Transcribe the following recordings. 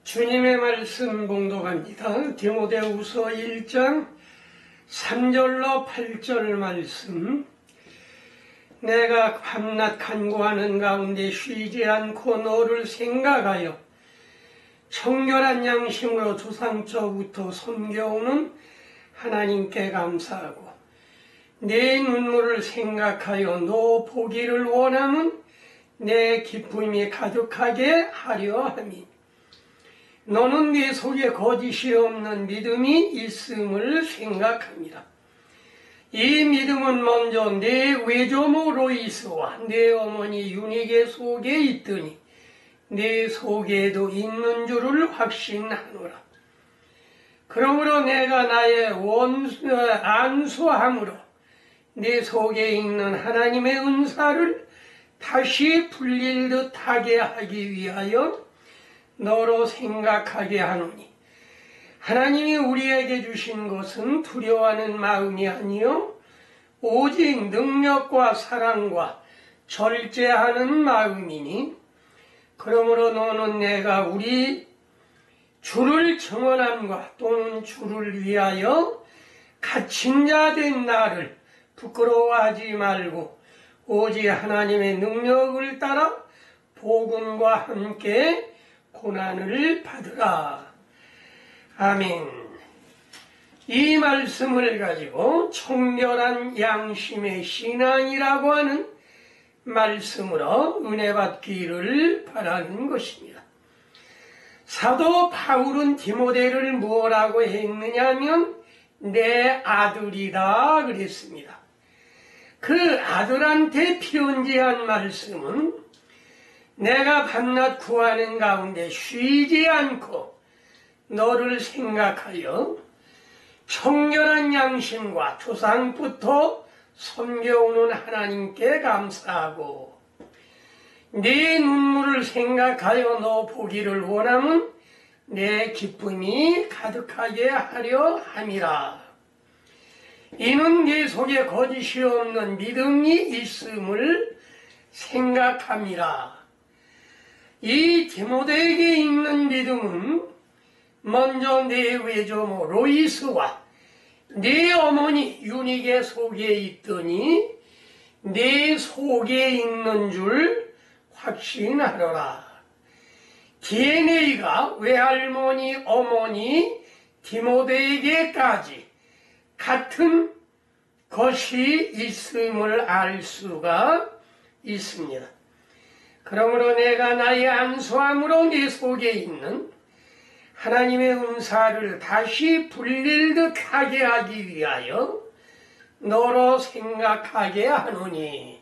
주님의 말씀 봉독합니다. 디모데후서 1장 3절로 8절 말씀. 내가 밤낮 간구하는 가운데 쉬지 않고 너를 생각하여 청결한 양심으로 조상처부터 섬겨오는 하나님께 감사하고 내 눈물을 생각하여 너 보기를 원하면 내 기쁨이 가득하게 하려 함이 너는 네 속에 거짓이 없는 믿음이 있음을 생각합니다. 이 믿음은 먼저 내 외조모 로이스와 내 어머니 유니게 속에 있더니 내 속에도 있는 줄을 확신하노라. 그러므로 내가 나의 안수함으로 내 속에 있는 하나님의 은사를 다시 불릴 듯하게 하기 위하여 너로 생각하게 하노니 하나님이 우리에게 주신 것은 두려워하는 마음이 아니요 오직 능력과 사랑과 절제하는 마음이니 그러므로 너는 내가 우리 주를 증언함과 또는 주를 위하여 갇힌 자 된 나를 부끄러워하지 말고 오직 하나님의 능력을 따라 복음과 함께 고난을 받으라. 아멘. 이 말씀을 가지고 청결한 양심의 신앙이라고 하는 말씀으로 은혜 받기를 바라는 것입니다. 사도 바울은 디모데를 무엇라고 했느냐면 내 아들이다 그랬습니다. 그 아들한테 편지한 말씀은 내가 밤낮 구하는 가운데 쉬지 않고 너를 생각하여 청결한 양심과 조상부터 섬겨오는 하나님께 감사하고 네 눈물을 생각하여 너 보기를 원하면 내 기쁨이 가득하게 하려 함이라. 이는 네 속에 거짓이 없는 믿음이 있음을 생각함이라. 이 디모데에게 있는 믿음은 먼저 내 외조모 로이스와 내 어머니 유니게 속에 있더니 내 속에 있는 줄 확신하노라. DNA가 외할머니, 어머니 디모데에게까지 같은 것이 있음을 알 수가 있습니다. 그러므로 내가 나의 안수함으로 네 속에 있는 하나님의 은사를 다시 불릴 듯하게 하기 위하여 너로 생각하게 하노니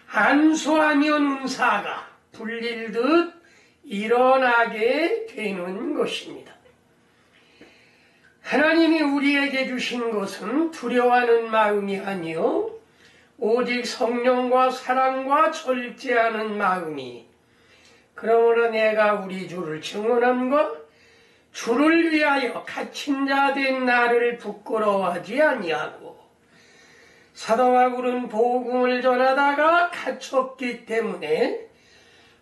안수하면 은사가 불릴 듯 일어나게 되는 것입니다. 하나님이 우리에게 주신 것은 두려워하는 마음이 아니요 오직 성령과 사랑과 절제하는 마음이 그러므로 내가 우리 주를 증언함과 주를 위하여 갇힌 자 된 나를 부끄러워하지 아니하고 사도 바울은 복음을 전하다가 갇혔기 때문에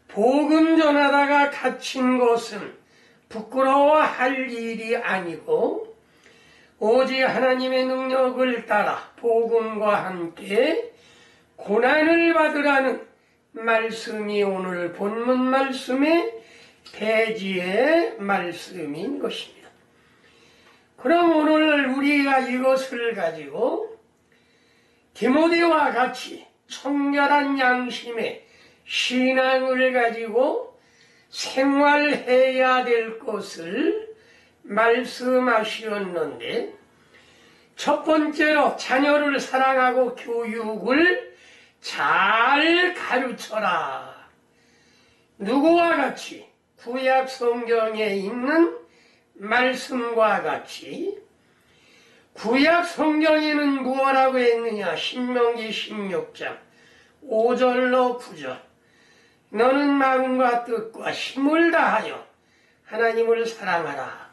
복음 전하다가 갇힌 것은 부끄러워할 일이 아니고 오직 하나님의 능력을 따라 복음과 함께 고난을 받으라는 말씀이 오늘 본문 말씀의 대지의 말씀인 것입니다. 그럼 오늘 우리가 이것을 가지고 디모데와 같이 청결한 양심의 신앙을 가지고 생활해야 될 것을 말씀하셨는데 첫 번째로 자녀를 사랑하고 교육을 잘 가르쳐라. 누구와 같이 구약 성경에 있는 말씀과 같이 구약 성경에는 무엇라고 했느냐? 신명기 16장 5절로 9절 너는 마음과 뜻과 힘을 다하여 하나님을 사랑하라.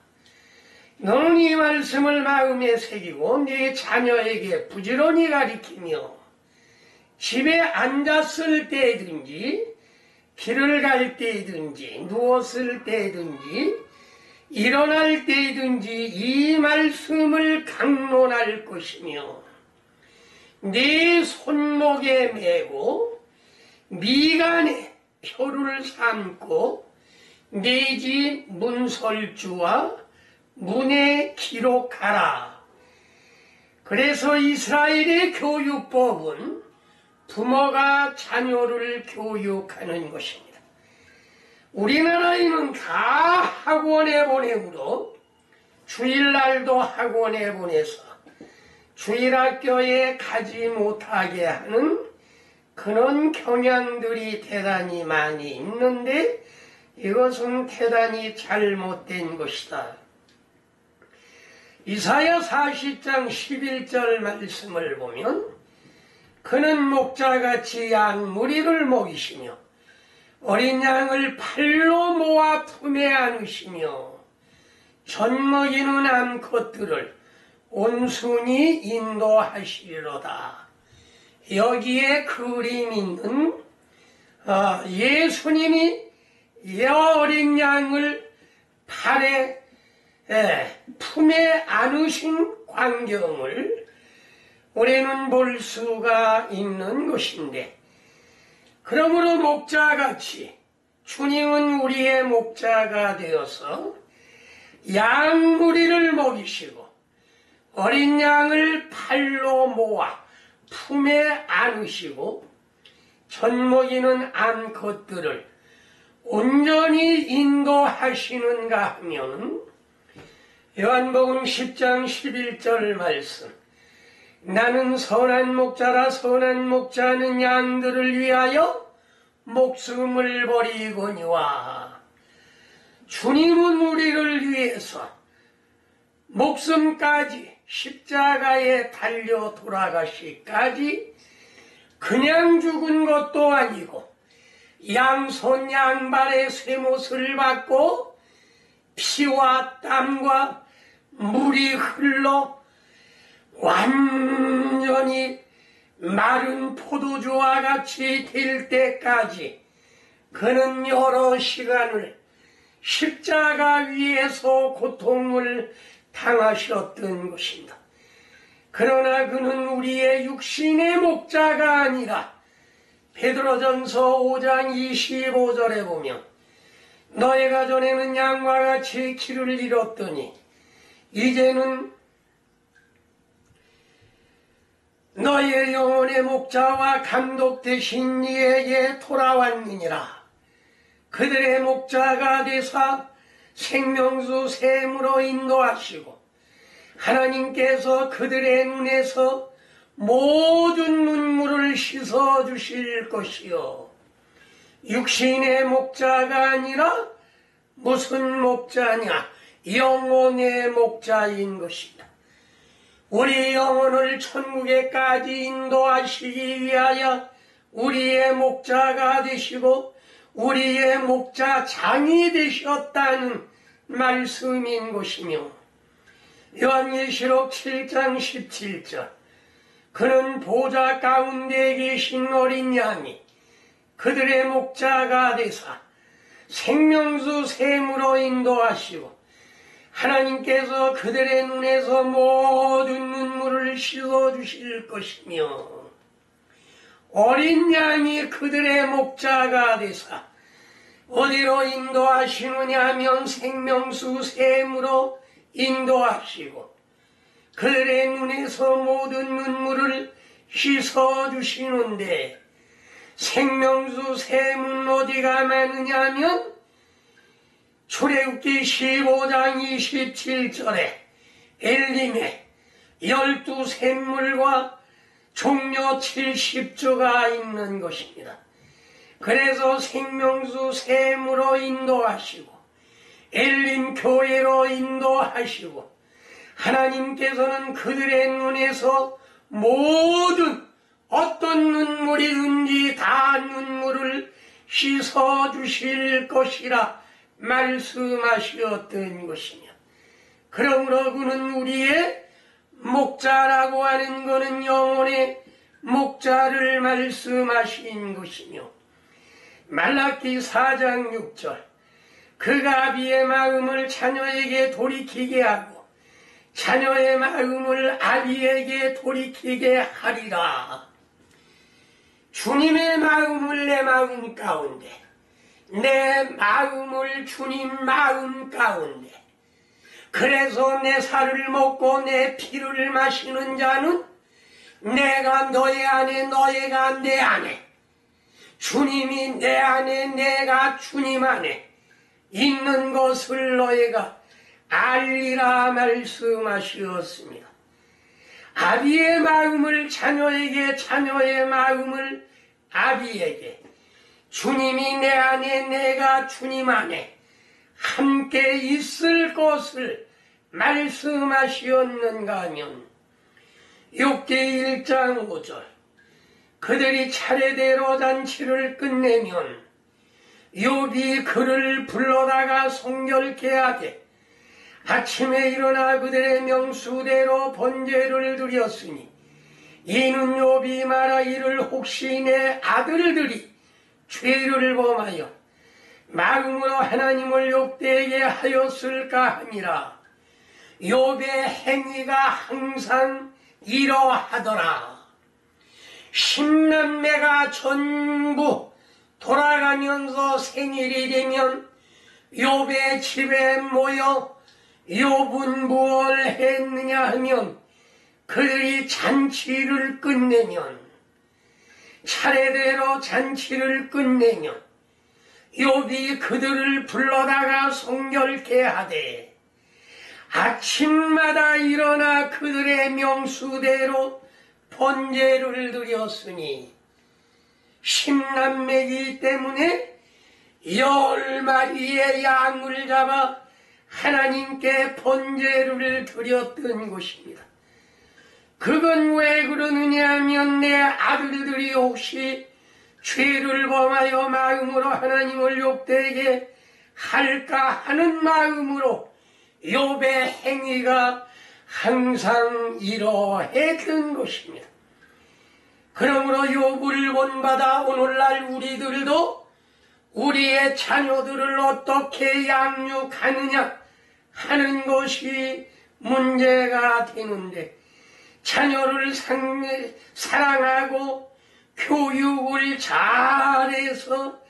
너는 이 말씀을 마음에 새기고 네 자녀에게 부지런히 가리키며 집에 앉았을 때든지 길을 갈 때든지 누웠을 때든지 일어날 때든지 이 말씀을 강론할 것이며 네 손목에 메고 미간에 표를 삼고 네 집 문설주와 문에 기록하라. 그래서 이스라엘의 교육법은 부모가 자녀를 교육하는 것입니다. 우리나라에는 다 학원에 보내므로 주일날도 학원에 보내서 주일학교에 가지 못하게 하는 그런 경향들이 대단히 많이 있는데 이것은 대단히 잘못된 것이다. 이사야 40장 11절 말씀을 보면 그는 목자같이 양 무리를 먹이시며 어린 양을 팔로 모아 품에 안으시며 젖먹이는 암컷들을 온순히 인도하시리로다. 여기에 그림 있는 예수님이 어린 양을 팔에 품에 안으신 광경을 우리는 볼 수가 있는 것인데, 그러므로 목자같이 주님은 우리의 목자가 되어서 양 무리를 먹이시고 어린 양을 팔로 모아 품에 안으시고 젖먹이는 암컷들을 온전히 인도하시는가 하면 요한복음 10장 11절 말씀, 나는 선한 목자라 선한 목자는 양들을 위하여 목숨을 버리거니와. 주님은 우리를 위해서 목숨까지 십자가에 달려 돌아가시까지 그냥 죽은 것도 아니고 양손 양발의 쇠못을 받고 피와 땀과 물이 흘러 완전히 마른 포도주와 같이 될 때까지 그는 여러 시간을 십자가 위에서 고통을 당하셨던 것입니다. 그러나 그는 우리의 육신의 목자가 아니라 베드로전서 5장 25절에 보면 너희가 전에는 양과 같이 길을 잃었더니 이제는 너희의 영혼의 목자와 감독 되신 이에게 돌아왔느니라. 그들의 목자가 되사 생명수 샘으로 인도하시고 하나님께서 그들의 눈에서 모든 눈물을 씻어주실 것이요. 육신의 목자가 아니라 무슨 목자냐? 영혼의 목자인 것이다. 우리 영혼을 천국에까지 인도하시기 위하여 우리의 목자가 되시고 우리의 목자장이 되셨다는 말씀인 것이며, 요한계시록 7장 17절, 그는 보좌 가운데 계신 어린 양이 그들의 목자가 되사 생명수 샘으로 인도하시고 하나님께서 그들의 눈에서 모든 눈물을 씻어주실 것이며, 어린 양이 그들의 목자가 되사 어디로 인도하시느냐 하면 생명수 샘으로 인도하시고 그들의 눈에서 모든 눈물을 씻어주시는데, 생명수 샘은 어디가 많으냐 하면 출애굽기 15장 27절에 엘림에 12샘물과 종려 70조가 있는 것입니다. 그래서 생명수 샘으로 인도하시고 엘림 교회로 인도하시고 하나님께서는 그들의 눈에서 모든 어떤 눈물이든지 다 눈물을 씻어주실 것이라 말씀하셨던 것이며, 그러므로 그는 우리의 목자라고 하는 것은 영혼의 목자를 말씀하신 것이며, 말라기 4장 6절 그가 아비의 마음을 자녀에게 돌이키게 하고 자녀의 마음을 아비에게 돌이키게 하리라. 주님의 마음을 내 마음 가운데, 내 마음을 주님 마음 가운데, 그래서 내 살을 먹고 내 피를 마시는 자는 내가 너의 안에 너희가 내 안에, 주님이 내 안에 내가 주님 안에 있는 것을 너희가 알리라 말씀하시었습니다. 아비의 마음을 자녀에게, 자녀의 마음을 아비에게, 주님이 내 안에 내가 주님 안에 함께 있을 것을 말씀하시었는가 하면 욥기 1장 5절 그들이 차례대로 잔치를 끝내면 욥이 그를 불러다가 성결케 하되 아침에 일어나 그들의 명수대로 번제를 드렸으니 이는 욥이 말하 이를 혹시 내 아들들이 죄를 범하여 마음으로 하나님을 욕되게 하였을까 하니라. 욥의 행위가 항상 이러하더라. 10남매가 전부 돌아가면서 생일이 되면 욥의 집에 모여 욥은 무엇을 했느냐 하면 그들이 잔치를 끝내면, 차례대로 잔치를 끝내면 욥이 그들을 불러다가 성결케 하되 아침마다 일어나 그들의 명수대로 번제를 드렸으니 10남매이기 때문에 10마리의 양을 잡아 하나님께 번제를 드렸던 것입니다. 그건 왜 그러느냐 하면 내 아들들이 혹시 죄를 범하여 마음으로 하나님을 욕되게 할까 하는 마음으로 욥의 행위가 항상 이러했던 것입니다. 그러므로 욥을 본받아 오늘날 우리들도 우리의 자녀들을 어떻게 양육하느냐 하는 것이 문제가 되는데, 자녀를 사랑하고 교육을 잘해서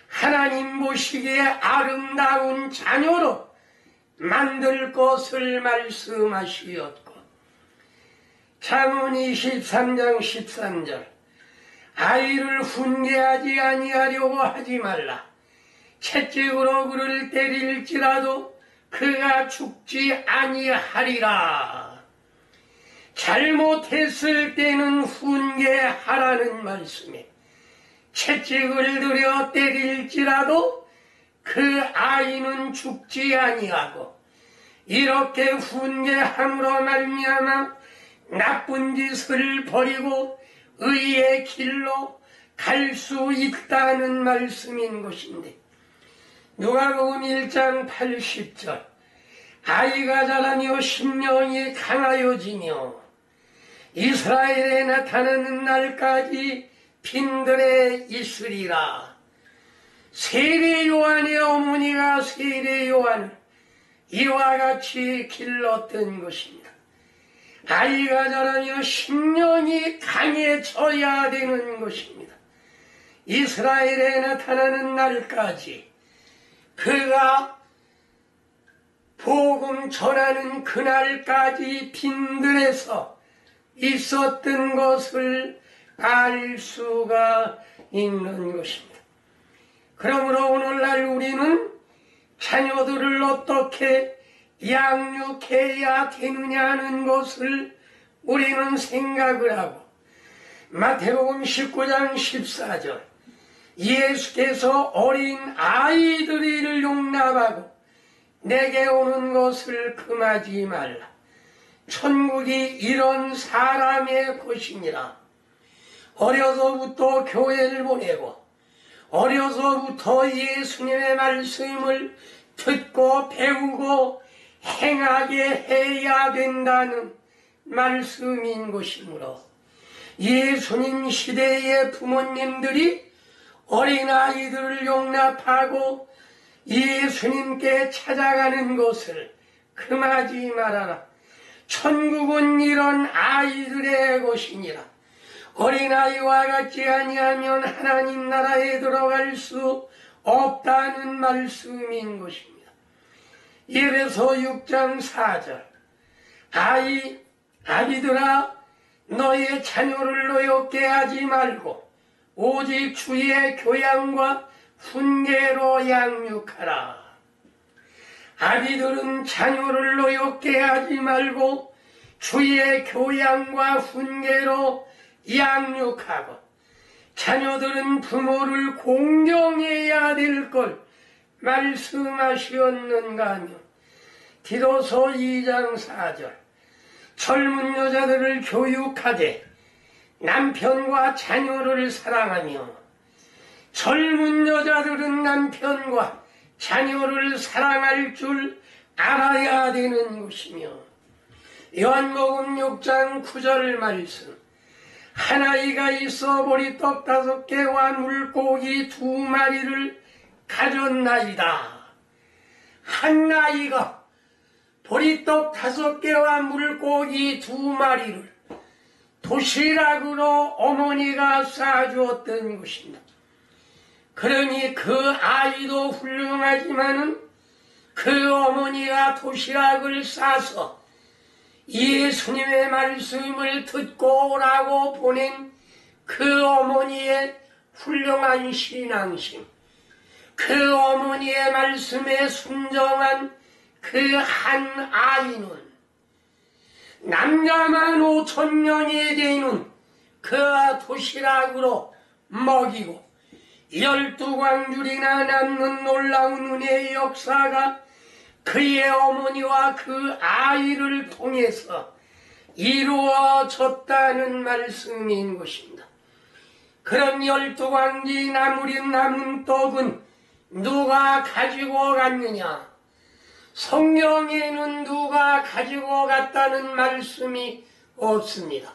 하나님 보시기에 아름다운 자녀로 만들 것을 말씀하시었고, 잠언 23장 13절 아이를 훈계하지 아니하려고 하지 말라. 채찍으로 그를 때릴지라도 그가 죽지 아니하리라. 잘못했을 때는 훈계하라는 말씀에 채찍을 들여 때릴지라도 그 아이는 죽지 아니하고, 이렇게 훈계함으로 말미암아 나쁜 짓을 버리고 의의 길로 갈 수 있다는 말씀인 것인데, 누가복음 1장 80절 아이가 자라며 심령이 강하여지며 이스라엘에 나타나는 날까지 빈들에 있으리라. 세례 요한의 어머니가 세례 요한을 이와 같이 길렀던 것입니다. 아이가 자라며 심령이 강해져야 되는 것입니다. 이스라엘에 나타나는 날까지 그가 복음 전하는 그날까지 빈들에서 있었던 것을 알 수가 있는 것입니다. 그러므로 오늘날 우리는 자녀들을 어떻게 양육해야 되느냐는 것을 우리는 생각을 하고, 마태복음 19장 14절 예수께서 어린 아이들을 용납하고 내게 오는 것을 금하지 말라. 천국이 이런 사람의 것이니라. 어려서부터 교회를 보내고 어려서부터 예수님의 말씀을 듣고 배우고 행하게 해야 된다는 말씀인 것이므로 예수님 시대의 부모님들이 어린아이들을 용납하고 예수님께 찾아가는 것을 금하지 말아라. 천국은 이런 아이들의 곳이니라. 어린아이와 같지 아니하면 하나님 나라에 들어갈 수 없다는 말씀인 것입니다. 예레서 6장 4절 아비들아 너의 자녀를 노엽게 하지 말고 오직 주의 교양과 훈계로 양육하라. 아비들은 자녀를 노엽게 하지 말고 주의 교양과 훈계로 양육하고 자녀들은 부모를 공경해야 될 걸 말씀하시었는가 하며 디도서 2장 4절 젊은 여자들을 교육하되 남편과 자녀를 사랑하며 젊은 여자들은 남편과 자녀를 사랑할 줄 알아야 되는 것이며 요한복음 6장 9절 말씀 한 아이가 있어 보리떡 5개와 물고기 2마리를 가졌나이다. 한 아이가 보리떡 5개와 물고기 2마리를 도시락으로 어머니가 싸주었던 것입니다. 그러니 그 아이도 훌륭하지만은 그 어머니가 도시락을 싸서 예수님의 말씀을 듣고 오라고 보낸 그 어머니의 훌륭한 신앙심, 그 어머니의 말씀에 순종한 그 한 아이는 남자만 5,000명이 되는 그 도시락으로 먹이고 12광줄이나 남는 놀라운 은혜의 역사가 그의 어머니와 그 아이를 통해서 이루어졌다는 말씀인 것입니다. 그런 12광지 남은 떡은 누가 가지고 갔느냐? 성경에는 누가 가지고 갔다는 말씀이 없습니다.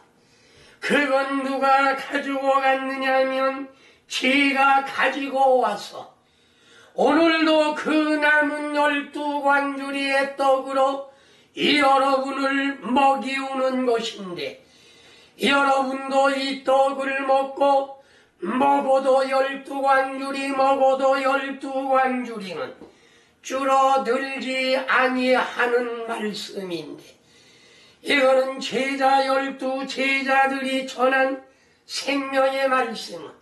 그건 누가 가지고 갔느냐면 제가 가지고 와서 오늘도 그 남은 12광주리의 떡으로 여러분을 먹이우는 것인데 여러분도 이 떡을 먹고 먹어도 12광주리 먹어도 12광주리는 줄어들지 아니하는 말씀인데 이거는 제자 12제자들이 전한 생명의 말씀은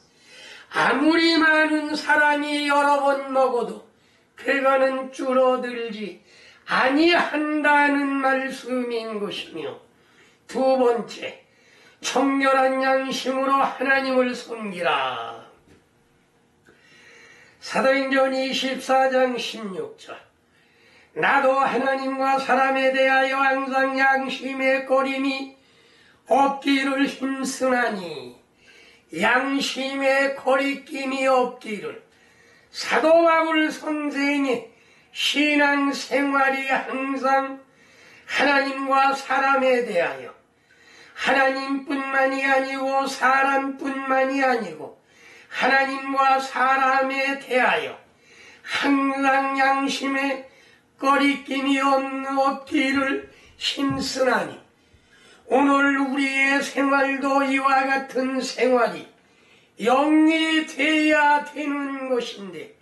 아무리 많은 사람이 여러 번 먹어도 그거는 줄어들지 아니한다는 말씀인 것이며 두 번째, 청결한 양심으로 하나님을 섬기라. 사도행전 24장 16절 나도 하나님과 사람에 대하여 항상 양심의 거림이 없기를 힘쓰나니 양심의 거리낌이 없기를. 사도 바울 선생의 신앙생활이 항상 하나님과 사람에 대하여 하나님뿐만이 아니고 사람뿐만이 아니고 하나님과 사람에 대하여 항상 양심의 거리낌이 없기를 힘쓰나니 오늘 우리의 생활도 이와 같은 생활이 영리되어야 되는 것인데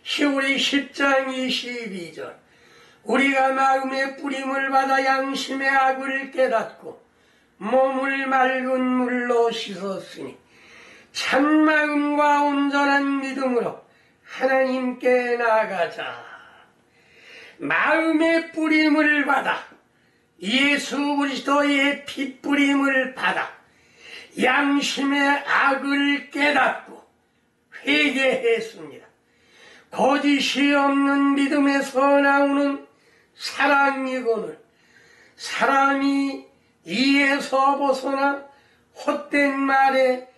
히브리 10장 22절 우리가 마음의 뿌림을 받아 양심의 악을 깨닫고 몸을 맑은 물로 씻었으니 참마음과 온전한 믿음으로 하나님께 나아가자. 마음의 뿌림을 받아 예수 그리스도의 핏뿌림을 받아 양심의 악을 깨닫고 회개했습니다. 거짓이 없는 믿음에서 나오는 사랑이거늘 사람이 이에서 벗어나 헛된 말에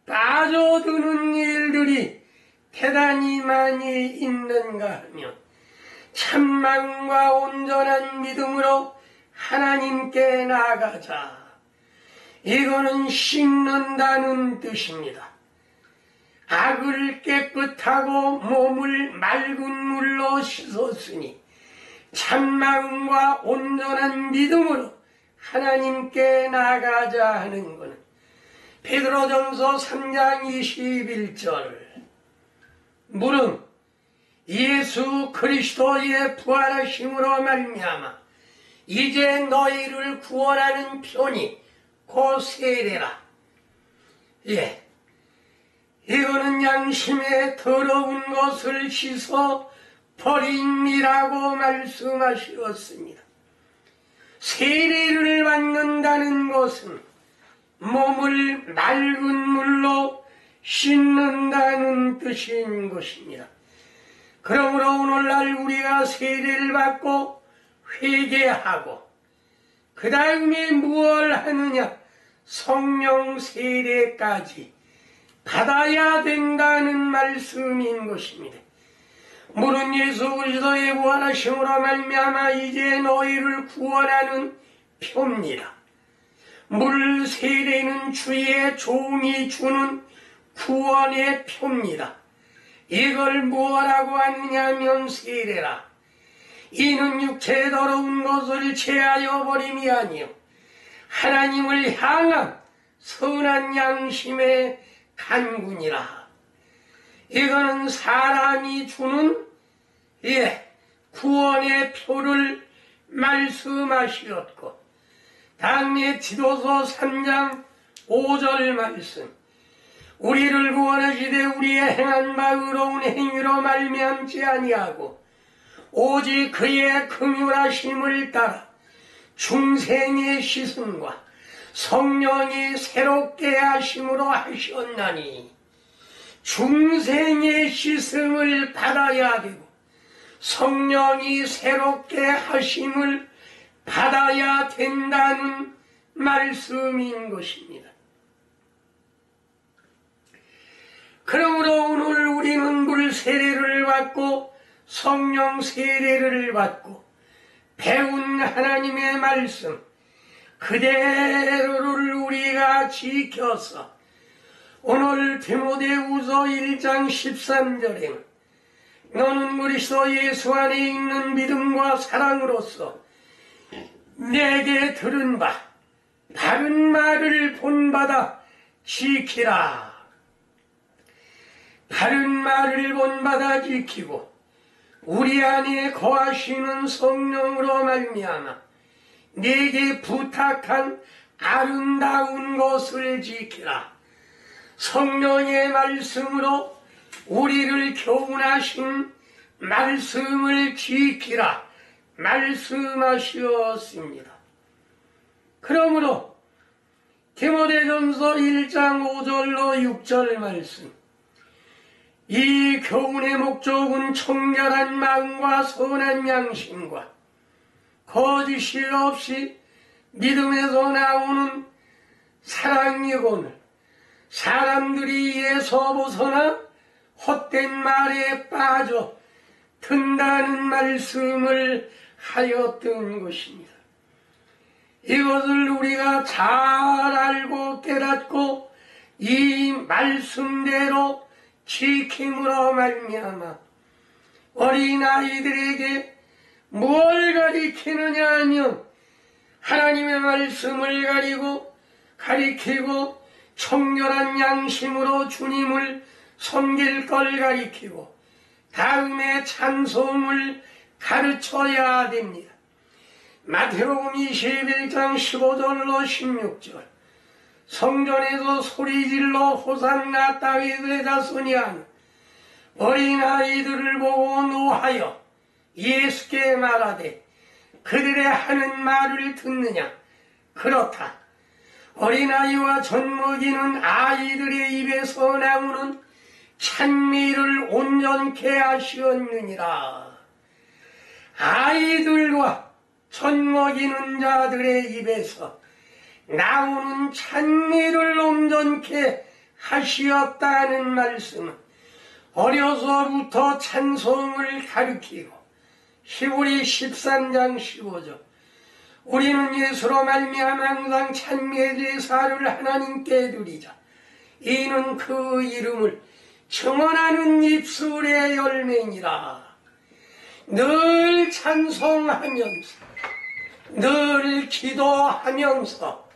빠져드는 일들이 대단히 많이 있는가 하면 참마음과 온전한 믿음으로 하나님께 나아가자. 이거는 씻는다는 뜻입니다. 악을 깨끗하고 몸을 맑은 물로 씻었으니 참마음과 온전한 믿음으로 하나님께 나가자 하는 것은 베드로전서 3장 21절. 물은 예수 그리스도의 부활하심으로 말미암아 이제 너희를 구원하는 편이 곧 세례라. 예, 이거는 양심에 더러운 것을 씻어 버림이라고 말씀하셨습니다. 세례를 받는다는 것은 몸을 맑은 물로 씻는다는 뜻인 것입니다. 그러므로 오늘날 우리가 세례를 받고 회개하고 그 다음에 무엇을 하느냐? 성령 세례까지 받아야 된다는 말씀인 것입니다. 물은 예수 그리스도의 부활하심으로 말미암아 이제 너희를 구원하는 표입니다. 물 세례는 주의 종이 주는 구원의 표입니다. 이걸 뭐라고 하느냐면 세례라. 이는 육체의 더러운 것을 제하여 버림이 아니요 하나님을 향한 선한 양심의 간군이라. 이거는 사람이 주는 구원의 표를 말씀하시었고, 다음에 디도서 3장 5절 말씀. 우리를 구원하시되 우리의 행한 바 의로운 행위로 말미암지 아니하고 오직 그의 긍휼하심을 따라 중생의 씻음과 성령이 새롭게 하심으로 하셨나니, 중생의 씻음을 받아야 되고 성령이 새롭게 하심을 받아야 된다는 말씀인 것입니다. 그러므로 오늘 우리는 물 세례를 받고 성령 세례를 받고 배운 하나님의 말씀 그대로를 우리가 지켜서 오늘 디모데후서 1장 13절에는 너는 그리스도 예수 안에 있는 믿음과 사랑으로서 내게 들은 바 바른 말을 본받아 지키라. 바른 말을 본받아 지키고 우리 안에 거하시는 성령으로 말미암아 내게 부탁한 아름다운 것을 지키라. 성령의 말씀으로 우리를 교훈하신 말씀을 지키라 말씀하셨습니다. 그러므로 디모데전서 1장 5절로 6절 말씀, 이 교훈의 목적은 청결한 마음과 선한 양심과 거짓이 없이 믿음에서 나오는 사랑이거늘 사람들이 이에서 벗어나 헛된 말에 빠져 든다는 말씀을 하였던 것입니다. 이것을 우리가 잘 알고 깨닫고 이 말씀대로 지킴으로 말미암아 어린아이들에게 뭘 가리키느냐 하면 하나님의 말씀을 가리키고 청결한 양심으로 주님을 섬길 걸 가리키고 다음에 찬송을 가르쳐야 됩니다. 마태복음 21장 15절로 16절, 성전에서 소리질러 호산나 다윗의 자손이 하는 어린아이들을 보고 노하여 예수께 말하되 그들의 하는 말을 듣느냐? 그렇다. 어린아이와 젖먹이는 아이들의 입에서 나오는 찬미를 온전케 하시었느니라. 아이들과 젖먹이는 자들의 입에서 나오는 찬미를 온전케 하시었다는 말씀은 어려서부터 찬송을 가르치고 히브리 13장 15절, 우리는 예수로 말미암아 항상 찬미의 제사를 하나님께 드리자. 이는 그 이름을 증언하는 입술의 열매니라. 늘 찬송하면서 늘 기도하면서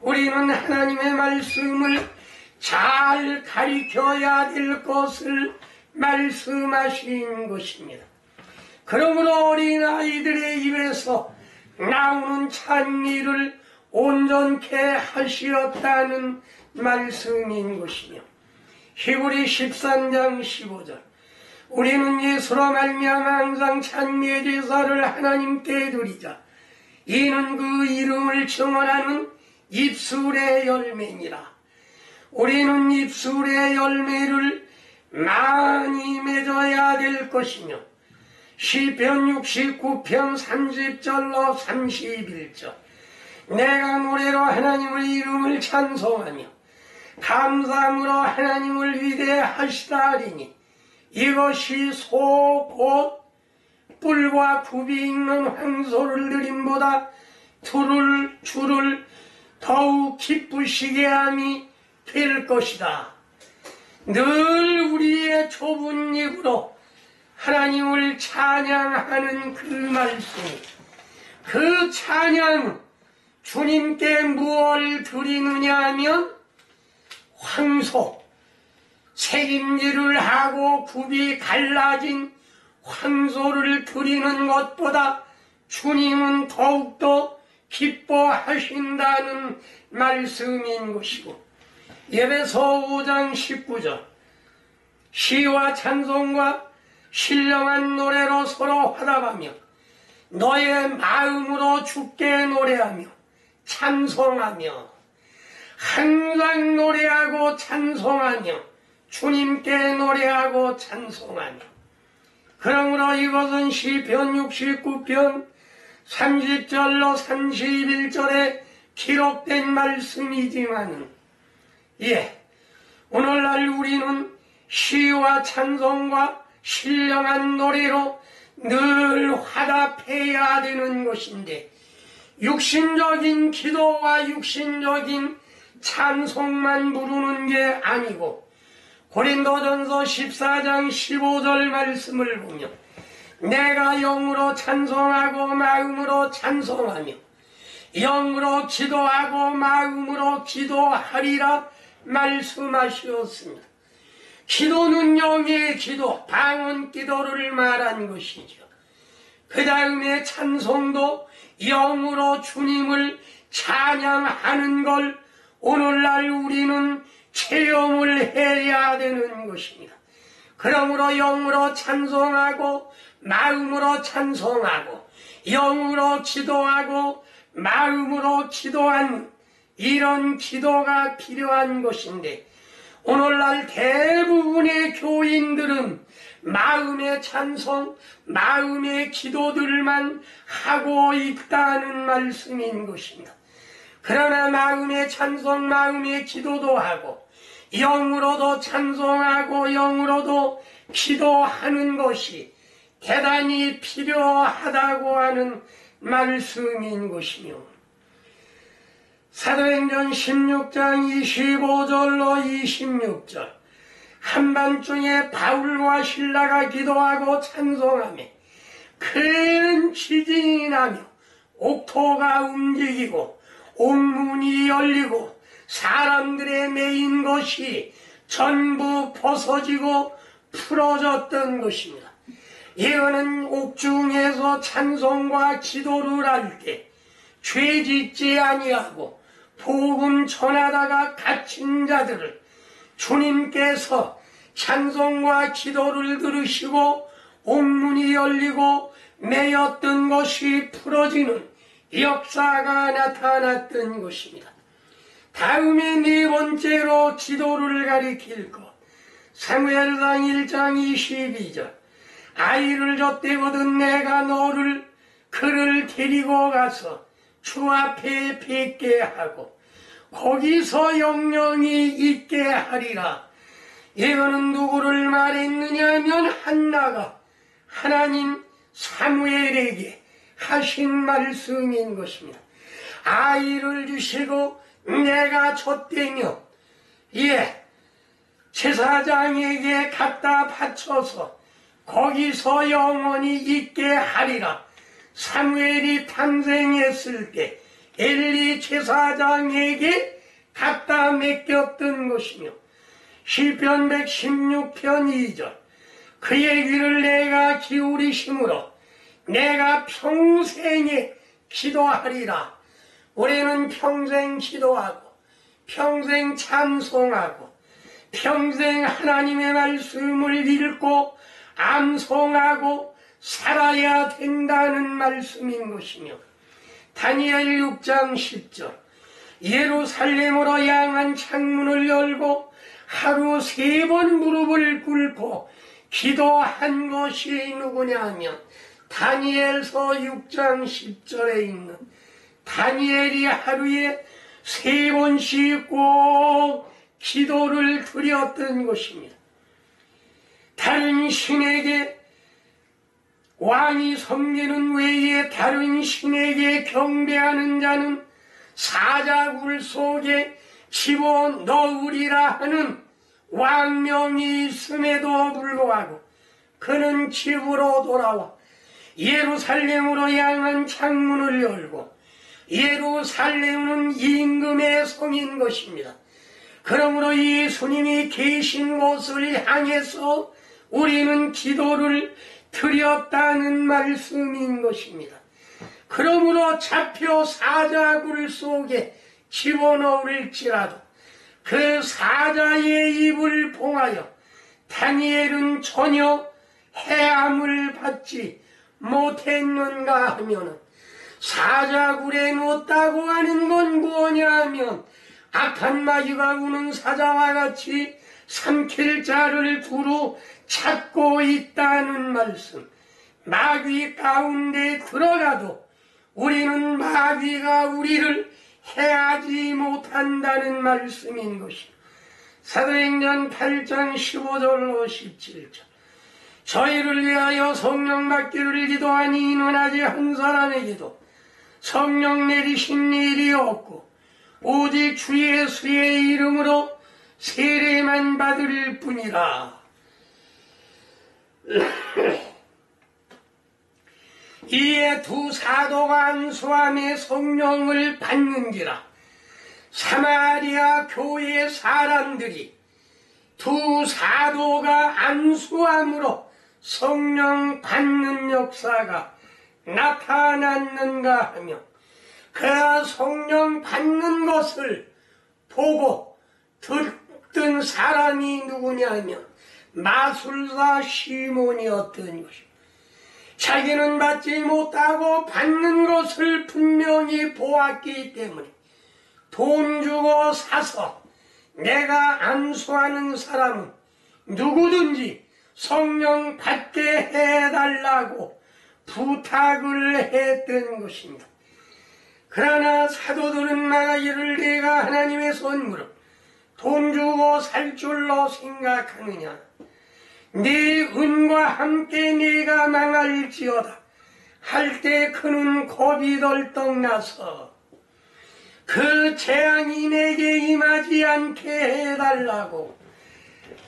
우리는 하나님의 말씀을 잘 가리켜야 될 것을 말씀하신 것입니다. 그러므로 어린아이들의 입에서 나오는 찬미를 온전케 하시었다는 말씀인 것이며, 히브리 13장 15절 우리는 예수로 말미암아 항상 찬미의 제사를 하나님께 드리자. 이는 그 이름을 증언하는 입술의 열매니라. 우리는 입술의 열매를 많이 맺어야 될 것이며, 시편 69편 30절로 31절 내가 노래로 하나님의 이름을 찬송하며 감사함으로 하나님을 위대하시다 하리니 이것이 소 곧 뿔과 굽이 익는 황소를 드림보다 주를 더욱 기쁘시게 함이 될 것이다. 늘 우리의 좁은 입으로 하나님을 찬양하는 그 말씀, 그 찬양, 주님께 무엇을 드리느냐 하면 황소, 책임질을 하고 굽이 갈라진 황소를 드리는 것보다 주님은 더욱더 기뻐하신다는 말씀인 것이고, 에베소 5장 19절 시와 찬송과 신령한 노래로 서로 화답하며 너의 마음으로 주께 노래하며 찬송하며, 항상 노래하고 찬송하며 주님께 노래하고 찬송하며. 그러므로 이것은 시편 69편 30절로 31절에 기록된 말씀이지만은, 오늘날 우리는 시와 찬송과 신령한 노래로 늘 화답해야 되는 것인데, 육신적인 기도와 육신적인 찬송만 부르는 게 아니고, 고린도전서 14장 15절 말씀을 보면 내가 영으로 찬송하고 마음으로 찬송하며 영으로 기도하고 마음으로 기도하리라 말씀하시었습니다. 기도는 영의 기도, 방언 기도를 말한 것이죠. 그 다음에 찬송도 영으로 주님을 찬양하는 걸 오늘날 우리는 체험을 해야 되는 것입니다. 그러므로 영으로 찬송하고 마음으로 찬송하고 영으로 기도하고 마음으로 기도하는 이런 기도가 필요한 것인데, 오늘날 대부분의 교인들은 마음의 찬송, 마음의 기도들만 하고 있다는 말씀인 것입니다. 그러나 마음의 찬송, 마음의 기도도 하고 영으로도 찬송하고 영으로도 기도하는 것이 대단히 필요하다고 하는 말씀인 것이며, 사도행전 16장 25절로 26절 한밤중에 바울과 실라가 기도하고 찬송하며 큰 지진이 나며 옥토가 움직이고 옥문이 열리고 사람들의 매인 것이 전부 벗어지고 풀어졌던 것입니다. 이거는 옥중에서 찬송과 기도를 할 때 죄짓지 아니하고 복음 전하다가 갇힌 자들을 주님께서 찬송과 기도를 들으시고 옥문이 열리고 매였던 것이 풀어지는 역사가 나타났던 것입니다. 다음에 네 번째로 기도를 가리킬 것, 사무엘상 1장 22절 아이를 젖대거든 내가 그를 데리고 가서 주 앞에 뵙게 하고 거기서 영영이 있게 하리라. 이거는 누구를 말했느냐 하면 한나가 하나님 사무엘에게 하신 말씀인 것입니다. 아이를 주시고 내가 젖대며 제사장에게 갖다 바쳐서 거기서 영원히 있게 하리라. 사무엘이 탄생했을 때 엘리 제사장에게 갖다 맡겼던 것이며, 시편 116편 2절 그의 귀를 내가 기울이심으로 내가 평생에 기도하리라. 우리는 평생 기도하고 평생 찬송하고 평생 하나님의 말씀을 읽고 암송하고 살아야 된다는 말씀인 것이며, 다니엘 6장 10절 예루살렘으로 향한 창문을 열고 하루 3번 무릎을 꿇고 기도한 것이 누구냐 하면 다니엘서 6장 10절에 있는 다니엘이 하루에 3번씩 꼭 기도를 드렸던 것입니다. 다른 신에게 왕이 섬기는 외에 다른 신에게 경배하는 자는 사자굴 속에 집어넣으리라 하는 왕명이 있음에도 불구하고 그는 집으로 돌아와 예루살렘으로 향한 창문을 열고, 예루살렘은 임금의 성인 것입니다. 그러므로 예수님이 계신 곳을 향해서 우리는 기도를 드렸다는 말씀인 것입니다. 그러므로 잡혀 사자굴 속에 집어넣을지라도 그 사자의 입을 봉하여 다니엘은 전혀 해함을 받지 못했는가 하면은, 사자굴에 넣었다고 하는 건 뭐냐 하면 악한 마귀가 우는 사자와 같이 삼킬 자를 두루 찾고 있다는 말씀. 마귀 가운데 들어가도 우리는 마귀가 우리를 해하지 못한다는 말씀인 것입니다. 사도행전 8장 15절로 17절 저희를 위하여 성령 받기를 기도하니 이는 아직 한 사람에게도 성령 내리신 일이 없고 오직 주 예수의 이름으로 세례만 받을 뿐이라. 이에 두 사도가 안수함에 성령을 받는지라. 사마리아 교회 사람들이 두 사도가 안수함으로 성령 받는 역사가 나타났는가 하며, 그 성령 받는 것을 보고 듣던 사람이 누구냐 하면 마술사 시몬이었던 것입니다. 자기는 받지 못하고 받는 것을 분명히 보았기 때문에 돈 주고 사서 내가 안수하는 사람은 누구든지 성령 받게 해달라고 부탁을 했던 것입니다. 그러나 사도들은 말하기를 내가 하나님의 선물을 돈 주고 살 줄로 생각하느냐. 네 은과 함께 네가 망할지어다 할 때 그는 겁이 덜떡 나서 그 재앙이 내게 임하지 않게 해달라고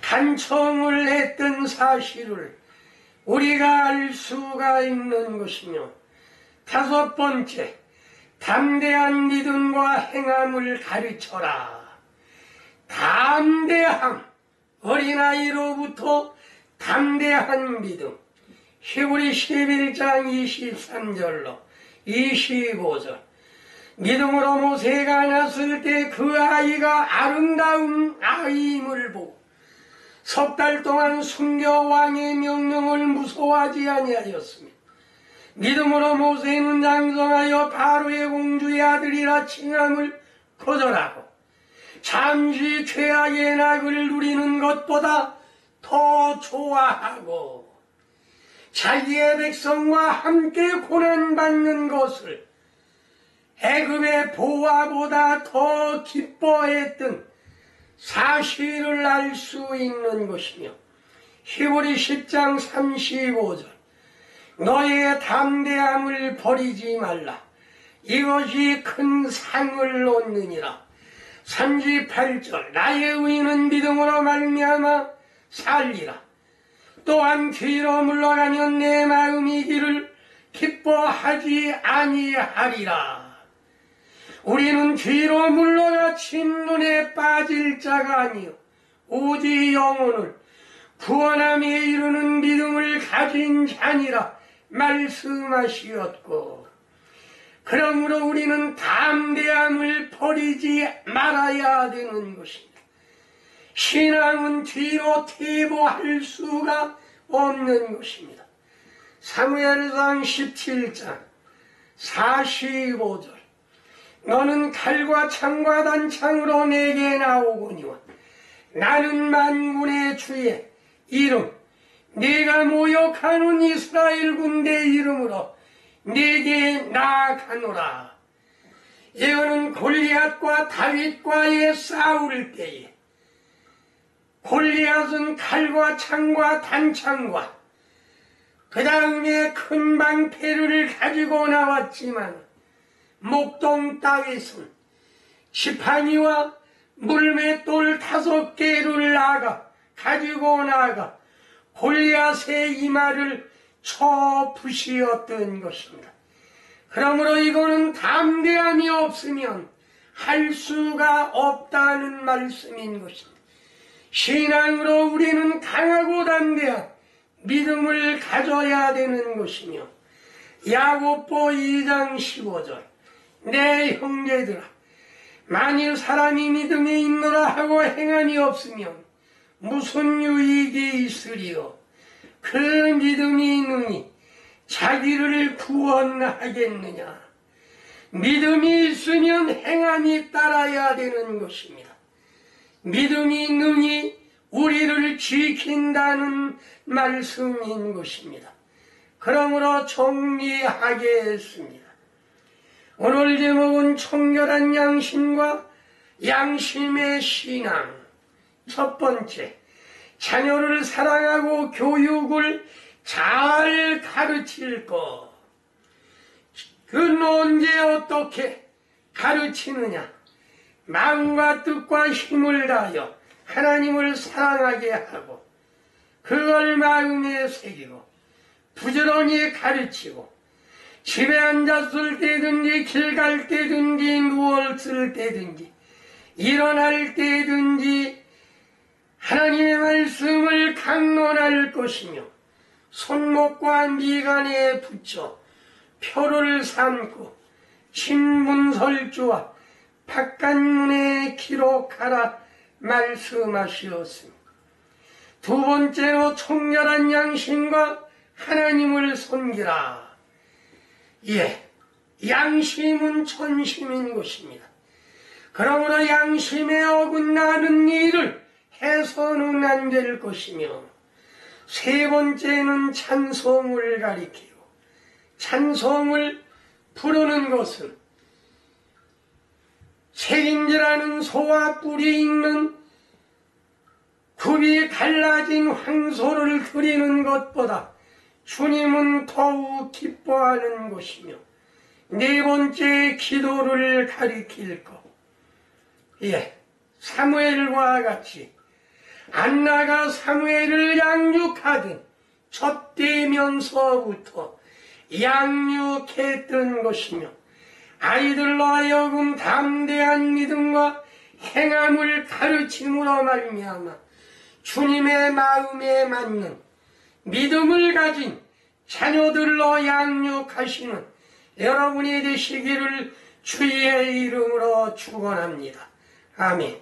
간청을 했던 사실을 우리가 알 수가 있는 것이며, 다섯 번째, 담대한 믿음과 행함을 가르쳐라. 담대함, 어린아이로부터 담대한 믿음. 히브리 11장 23절로 25절 믿음으로 모세가 낳았을 때 그 아이가 아름다운 아이임을 보고 석 달 동안 숨겨 왕의 명령을 무서워하지 아니하였으며, 믿음으로 모세는 장성하여 바로의 공주의 아들이라 칭함을 거절하고 잠시 죄악의 낙을 누리는 것보다 더 좋아하고 자기의 백성과 함께 고난받는 것을 애굽의 보화보다 더 기뻐했던 사실을 알 수 있는 것이며, 히브리 10장 35절 너의 담대함을 버리지 말라. 이것이 큰 상을 얻느니라. 38절 나의 의인은 믿음으로 말미암아 살리라. 또한 뒤로 물러가면 내 마음이 이를 기뻐하지 아니하리라. 우리는 뒤로 물러가 침눈에 빠질 자가 아니요 오직 영혼을 구원함에 이르는 믿음을 가진 자니라 말씀하시었고, 그러므로 우리는 담대함을 버리지 말아야 되는 것입니다. 신앙은 뒤로 퇴보할 수가 없는 것입니다. 사무엘상 17장 45절 너는 칼과 창과 단창으로 내게 나오거니와 나는 만군의 주의 이름 네가 모욕하는 이스라엘 군대 이름으로 네게 나아가노라. 이거는 골리앗과 다윗과의 싸울 때에 골리앗은 칼과 창과 단창과 그 다음에 큰 방패를 가지고 나왔지만 목동 다윗은 지팡이와 물맷돌 5개를 가지고 나가 골리앗의 이마를 쳐 부시었던 것입니다. 그러므로 이거는 담대함이 없으면 할 수가 없다는 말씀인 것입니다. 신앙으로 우리는 강하고 담대한 믿음을 가져야 되는 것이며, 야고보 2장 15절 내 형제들아 만일 사람이 믿음이 있노라 하고 행함이 없으면 무슨 유익이 있으리요. 그 믿음이 있느니 자기를 구원하겠느냐. 믿음이 있으면 행함이 따라야 되는 것입니다. 믿음이 있느니 우리를 지킨다는 말씀인 것입니다. 그러므로 정리하겠습니다. 오늘 제목은 청결한 양심과 양심의 신앙. 첫 번째, 자녀를 사랑하고 교육을 잘 가르칠 것. 그건 언제 어떻게 가르치느냐. 마음과 뜻과 힘을 다하여 하나님을 사랑하게 하고 그걸 마음에 새기고 부지런히 가르치고 집에 앉았을 때든지 길 갈 때든지 누웠을 때든지 일어날 때든지 하나님의 말씀을 강론할 것이며 손목과 미간에 붙여 표를 삼고 신문설주와 바깥문에 기록하라 말씀하시었습니다. 두 번째로 청결한 양심과 하나님을 섬기라. 예, 양심은 전심인 것입니다. 그러므로 양심에 어긋나는 일을 해서는 안 될 것이며, 세 번째는 찬송을 가리키고, 찬송을 부르는 것은 색인지라는 소와 뿔이 있는 굽이 갈라진 황소를 드리는 것보다 주님은 더욱 기뻐하는 것이며, 네 번째 기도를 가리킬 것. 예, 사무엘과 같이 안나가 사무엘을 양육하듯 젖대면서부터 양육했던 것이며, 아이들로 하여금 담대한 믿음과 행함을 가르침으로 말미암아 주님의 마음에 맞는 믿음을 가진 자녀들로 양육하시는 여러분이 되시기를 주의 이름으로 축원합니다. 아멘.